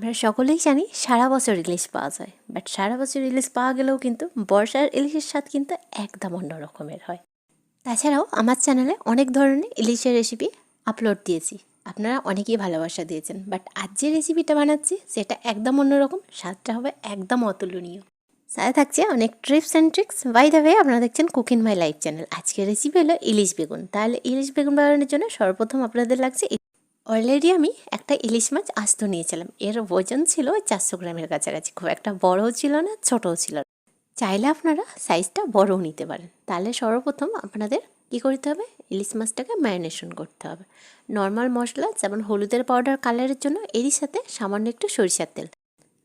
আমরা সকলেই জানি সারা বছর ইলিশ পাওয়া যায়, বাট সারা বছর ইলিশ পাওয়া গেলেও কিন্তু বর্ষার ইলিশের স্বাদ কিন্তু একদম অন্য রকমের হয়। তাছাড়াও আমার চ্যানেলে অনেক ধরনের ইলিশের রেসিপি আপলোড দিয়েছি, আপনারা অনেকেই ভালোবাসা দিয়েছেন। বাট আজ যে রেসিপিটা বানাচ্ছি সেটা একদম অন্যরকম, স্বাদটা হবে একদম অতুলনীয়। সাথে থাকছে অনেক trips and tricks. By the way, আপনারা দেখছেন কুকিং মাই লাইফ চ্যানেল। আজকের রেসিপি হলো ইলিশ বেগুন। তাহলে ইলিশ বেগুন বানানোর জন্য সর্বপ্রথম আপনাদের লাগছে, অলরেডি আমি একটা ইলিশ মাছ আস্ত নিয়েছিলাম। এর ওজন ছিল 400 গ্রামের কাছাকাছি, খুব একটা বড়ও ছিল না ছোটও ছিল না। চাইলে আপনারা সাইজটা বড়ও নিতে পারেন। তাহলে সর্বপ্রথম আপনাদের কী করতে হবে, ইলিশ মাছটাকে ম্যারিনেশন করতে হবে। নর্মাল মশলা যেমন হলুদের পাউডার কালারের জন্য, এরই সাথে সামান্য একটু সরিষার তেল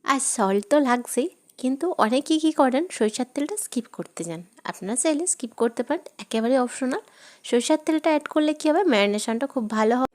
আর সল্ট তো লাগছেই। কিন্তু অনেকেই কী করেন, সরিষার তেলটা স্কিপ করতে যান। আপনারা চাইলে স্কিপ করতে পারেন, একেবারে অপশনাল। সরিষার তেলটা অ্যাড করলে কী হবে, ম্যারিনেশনটা খুব ভালো হবে।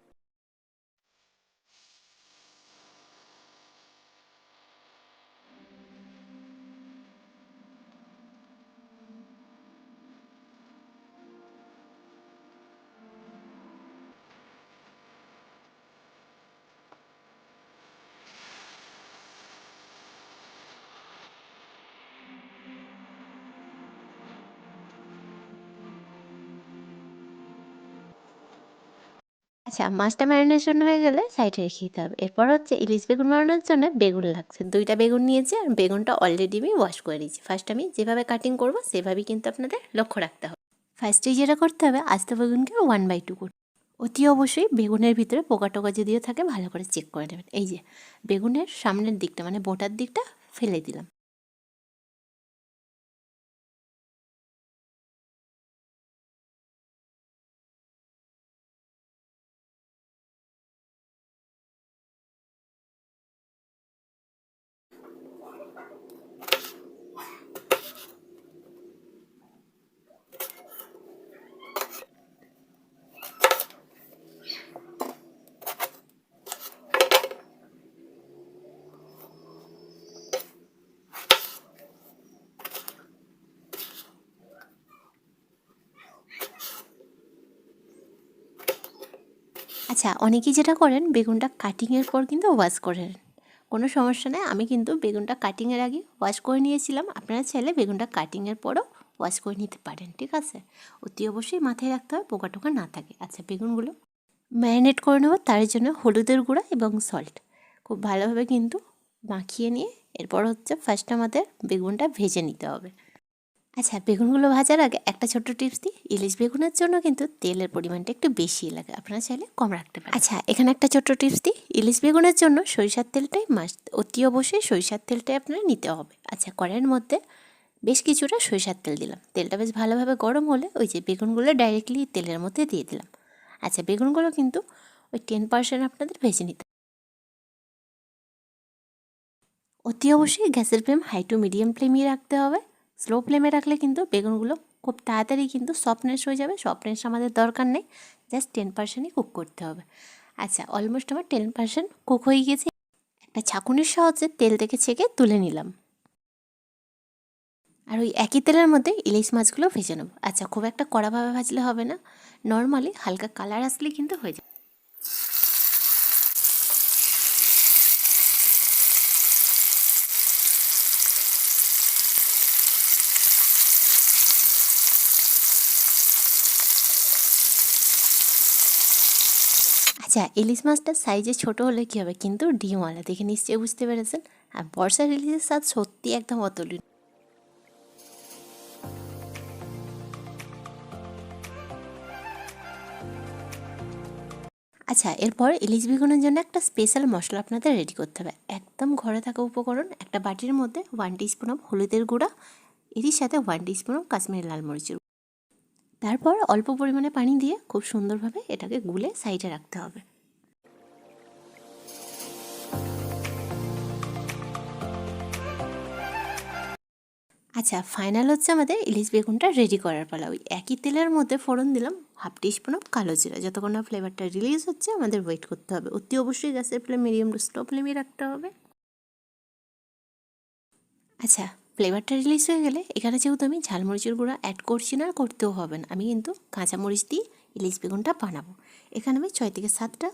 আচ্ছা, মাছটা ম্যারিনেশন হয়ে গেলে সাইডে রেখে দিতে হবে। এরপর হচ্ছে ইলিশ বেগুন বানানোর জন্য বেগুন লাগছে। 2টা বেগুন নিয়েছি, আর বেগুনটা অলরেডি আমি ওয়াশ করে দিয়েছি। ফার্স্ট আমি যেভাবে কাটিং করবো সেভাবেই কিন্তু আপনাদের লক্ষ্য রাখতে হবে। ফার্স্টেই যেটা করতে হবে, আস্ত বেগুনকে 1/2 করতে। অতি অবশ্যই বেগুনের ভিতরে পোকা টোকা যদিও থাকে ভালো করে চেক করে নেবেন। এই যে বেগুনের সামনের দিকটা মানে বোটার দিকটা ফেলে দিলাম। আচ্ছা, অনেকেই যেটা করেন, বেগুনটা কাটিংয়ের পর কিন্তু ওয়াশ করে নেন। কোনো সমস্যা নেই, আমি কিন্তু বেগুনটা কাটিংয়ের আগে ওয়াশ করে নিয়েছিলাম। আপনারা চাইলে বেগুনটা কাটিংয়ের পরও ওয়াশ করে নিতে পারেন, ঠিক আছে। অতি অবশ্যই মাথায় রাখতে হবে পোকা টোকা না থাকে। আচ্ছা, বেগুনগুলো ম্যারিনেট করে নেব। তার জন্য হলুদের গুঁড়া এবং সল্ট খুব ভালোভাবে কিন্তু মাখিয়ে নিয়ে এরপর হচ্ছে ফার্স্ট আমাদের বেগুনটা ভেজে নিতে হবে। আচ্ছা, বেগুনগুলো ভাজার আগে একটা ছোট্ট টিপস দিই, ইলিশ বেগুনের জন্য কিন্তু তেলের পরিমাণটা একটু বেশি লাগে, আপনারা চাইলে কম রাখতে পারেন। আচ্ছা, এখানে একটা ছোট্ট টিপস দিই, ইলিশ বেগুনের জন্য সরিষার তেলটাই মাস্ট। অতি অবশ্যই সরিষার তেলটাই আপনারা নিতে হবে। আচ্ছা, কড়াইয়ের মধ্যে বেশ কিছুটা সরিষার তেল দিলাম। তেলটা বেশ ভালোভাবে গরম হলে ওই যে বেগুনগুলো ডাইরেক্টলি তেলের মধ্যে দিয়ে দিলাম। আচ্ছা, বেগুনগুলো কিন্তু ওই 10% আপনাদের ভেজে নিতে। অতি অবশ্যই গ্যাসের ফ্লেম হাই টু মিডিয়াম ফ্লেমই রাখতে হবে। স্লো ফ্লেমে রাখলে কিন্তু বেগুনগুলো খুব তাড়াতাড়ি কিন্তু সফটনেস হয়ে যাবে। সফটনেস আমাদের দরকার নেই, জাস্ট 10%ই কুক করতে হবে। আচ্ছা, অলমোস্ট আমার 10% কুক হয়ে গেছে। একটা ছাঁকুনির সাহায্যে তেল থেকে ছেঁকে তুলে নিলাম। আর ওই একই তেলের মধ্যে ইলিশ মাছগুলো ভেজে নেব। আচ্ছা, খুব একটা কড়াভাবে ভাজলে হবে না, নর্মালি হালকা কালার আসলে কিন্তু হয়ে যাবে। আচ্ছা, ইলিশ মাছটা সাইজে ছোট হলে কী হবে, কিন্তু ডিমওয়ালা দেখে নিশ্চয়ই বুঝতে পেরেছেন। আর বর্ষার ইলিশের স্বাদ সত্যি একদম অতুলনীয়। আচ্ছা, এরপর ইলিশ বেগুনের জন্য একটা স্পেশাল মশলা আপনাদের রেডি করতে হবে। একদম ঘরে থাকা উপকরণ, একটা বাটির মধ্যে 1 টিস্পুন অফ হলুদের গুঁড়া, এরই সাথে 1 টিস্পুন অফ কাশ্মীরি লাল মরিচের। তারপর অল্প পরিমাণে পানি দিয়ে খুব সুন্দরভাবে এটাকে গুলে সাইডে রাখতে হবে। আচ্ছা, ফাইনাল হচ্ছে আমাদের ইলিশ বেগুনটা রেডি করার পালা। ওই একই তেলের মধ্যে ফোড়ন দিলাম 1/2 টিস্পুন অফ কালো জিরা। যতক্ষণ না ফ্লেভারটা রিলিজ হচ্ছে আমাদের ওয়েট করতে হবে। অতি অবশ্যই গ্যাসের ফ্লেম মিডিয়াম টু স্লো ফ্লেমে রাখতে হবে। আচ্ছা, ফ্লেভারটা রিলিজ হয়ে গেলে এখানে যেহেতু আমি ঝালমরিচের গুঁড়া অ্যাড করছি না, করতেও হবে না, আমি কিন্তু কাঁচামরিচ দিয়ে ইলিশ বেগুনটা বানাবো। এখানে আমি 6 থেকে 7টা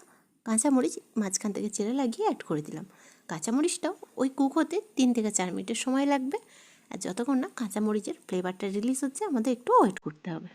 কাঁচামরিচ মাঝখান থেকে চেড়ে লাগিয়ে অ্যাড করে দিলাম। কাঁচামরিচটাও ওই কুক হতে 3 থেকে 4 মিনিটের সময় লাগবে। আর যতক্ষণ না কাঁচামরিচের ফ্লেভারটা রিলিজ হচ্ছে আমাদের একটু ওয়েট করতে হবে।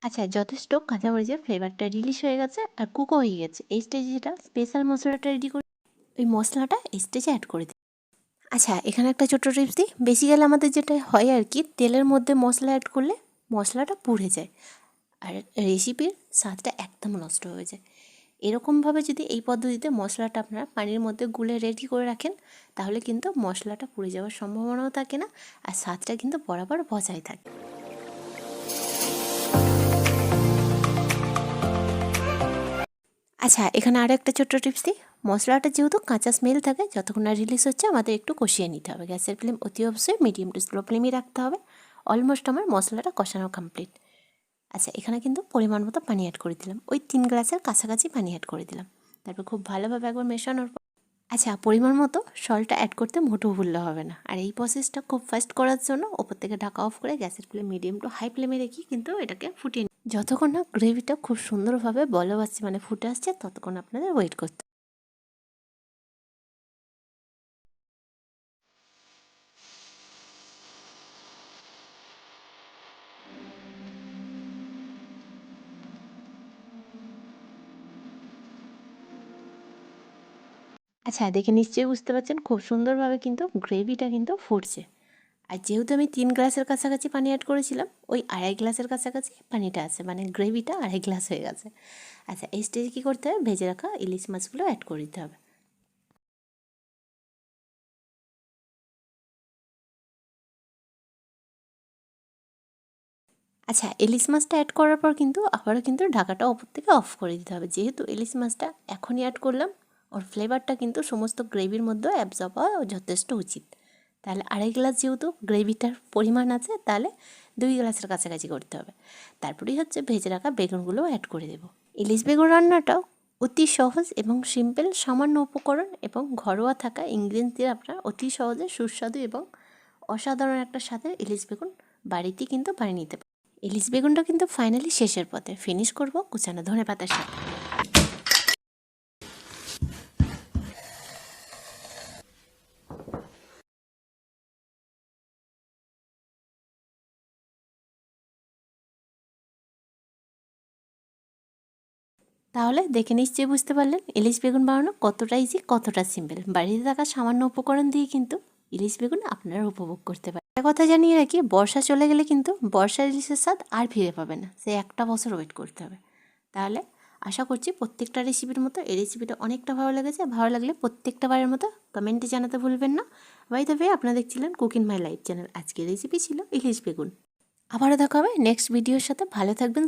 আচ্ছা, যথেষ্ট কাঁচামরিচের ফ্লেভারটা রিলিজ হয়ে গেছে আর কুকও হয়ে গেছে। এই স্টেজে যেটা স্পেশাল মশলাটা রেডি করি, ওই মশলাটা এই স্টেজে অ্যাড করে দিই। আচ্ছা, এখানে একটা ছোট্ট টিপস দিই। বেসিক্যালি আমাদের যেটা হয় আর কি, তেলের মধ্যে মশলা অ্যাড করলে মশলাটা পুড়ে যায় আর রেসিপির স্বাদটা একদম নষ্ট হয়ে যায়। এরকমভাবে যদি এই পদ্ধতিতে মশলাটা আপনারা পানির মধ্যে গুলে রেডি করে রাখেন, তাহলে কিন্তু মশলাটা পুড়ে যাওয়ার সম্ভাবনাও থাকে না আর স্বাদটা কিন্তু বরাবর বজায় থাকে। আচ্ছা, এখানে আরও একটা ছোট্ট টিপস দিই। মশলাটা যেহেতু কাঁচা স্মেল থাকে, যতক্ষণ না রিলিজ হচ্ছে আমাদের একটু কষিয়ে নিতে হবে। গ্যাসের ফ্লেম অতি অবশ্যই মিডিয়াম টু স্লো ফ্লেমই রাখতে হবে। অলমোস্ট আমার মশলাটা কষানো কমপ্লিট। আচ্ছা, এখানে কিন্তু পরিমাণ মতো পানি অ্যাড করে দিলাম। ওই 3 গ্লাসের কাছাকাছি পানি অ্যাড করে দিলাম। তারপর খুব ভালোভাবে একবার মেশানোর পর আচ্ছা, পরিমাণ মতো সল্টটা অ্যাড করতে মোটেও ভুললে হবে না। আর এই প্রসেসটা খুব ফাস্ট করার জন্য ওপর থেকে ঢাকা অফ করে গ্যাসের ফ্লেম মিডিয়াম টু হাই ফ্লেমে রেখে কিন্তু এটাকে ফুটিয়ে যতক্ষণ না গ্রেভিটা খুব সুন্দরভাবে বলক আসছে, মানে ফুটে আসছে, ততক্ষণ আপনাদের ওয়েট করতে। আচ্ছা, দেখে নিশ্চয়ই বুঝতে পারছেন খুব সুন্দরভাবে কিন্তু গ্রেভিটা কিন্তু ফুটছে। আর যেহেতু আমি 3 গ্লাসের কাছাকাছি পানি অ্যাড করেছিলাম, ওই 2.5 গ্লাসের কাছাকাছি পানিটা আছে, মানে গ্রেভিটা 2.5 গ্লাস হয়ে গেছে। আচ্ছা, এই স্টেজে কী করতে হবে, ভেজে রাখা ইলিশ মাছগুলো অ্যাড করে দিতে হবে। আচ্ছা, ইলিশ মাছটা অ্যাড করার পর কিন্তু আবারও কিন্তু ঢাকাটা ওপর থেকে অফ করে দিতে হবে। যেহেতু ইলিশ মাছটা এখনই অ্যাড করলাম, ওর ফ্লেভারটা কিন্তু সমস্ত গ্রেভির মধ্যে অ্যাবজর্ব হওয়া যথেষ্ট উচিত। তাহলে 2.5 গ্লাস যেহেতু গ্রেভিটার পরিমাণ আছে, তাহলে 2 গ্লাসের কাছাকাছি করতে হবে। তারপরেই হচ্ছে ভেজে রাখা বেগুনগুলোও অ্যাড করে দেবো। ইলিশ বেগুন রান্নাটাও অতি সহজ এবং সিম্পল। সামান্য উপকরণ এবং ঘরোয়া থাকা ইনগ্রিডিয়েন্টস দিয়ে আপনারা অতি সহজে সুস্বাদু এবং অসাধারণ একটা স্বাদের ইলিশ বেগুন বাড়িতেই কিন্তু বানিয়ে নিতে পারেন। ইলিশ বেগুনটা কিন্তু ফাইনালি শেষের পথে। ফিনিশ করব কুচানো ধনেপাতার সাথে। তাহলে দেখে নিশ্চয়ই বুঝতে পারলেন ইলিশ বেগুন বানানো কতটা ইজি, কতটা সিম্পল। বাড়িতে থাকা সামান্য উপকরণ দিয়ে কিন্তু ইলিশ বেগুন আপনারা উপভোগ করতে পারেন। একটা কথা জানিয়ে রাখি, বর্ষা চলে গেলে কিন্তু বর্ষার ইলিশের স্বাদ আর ফিরে পাবে না। সে একটা বছর ওয়েট করতে হবে। তাহলে আশা করছি প্রত্যেকটা রেসিপির মতো এই রেসিপিটা অনেকটা ভালো লেগেছে। ভালো লাগলে প্রত্যেকটা বারের মতো কমেন্টে জানাতে ভুলবেন না। বাই দ্য ওয়ে, আপনারা দেখছিলেন কুকিং মাই লাইফ চ্যানেল। আজকের রেসিপি ছিল ইলিশ বেগুন। আবারও দেখা হবে নেক্সট ভিডিওর সাথে। ভালো থাকবেন।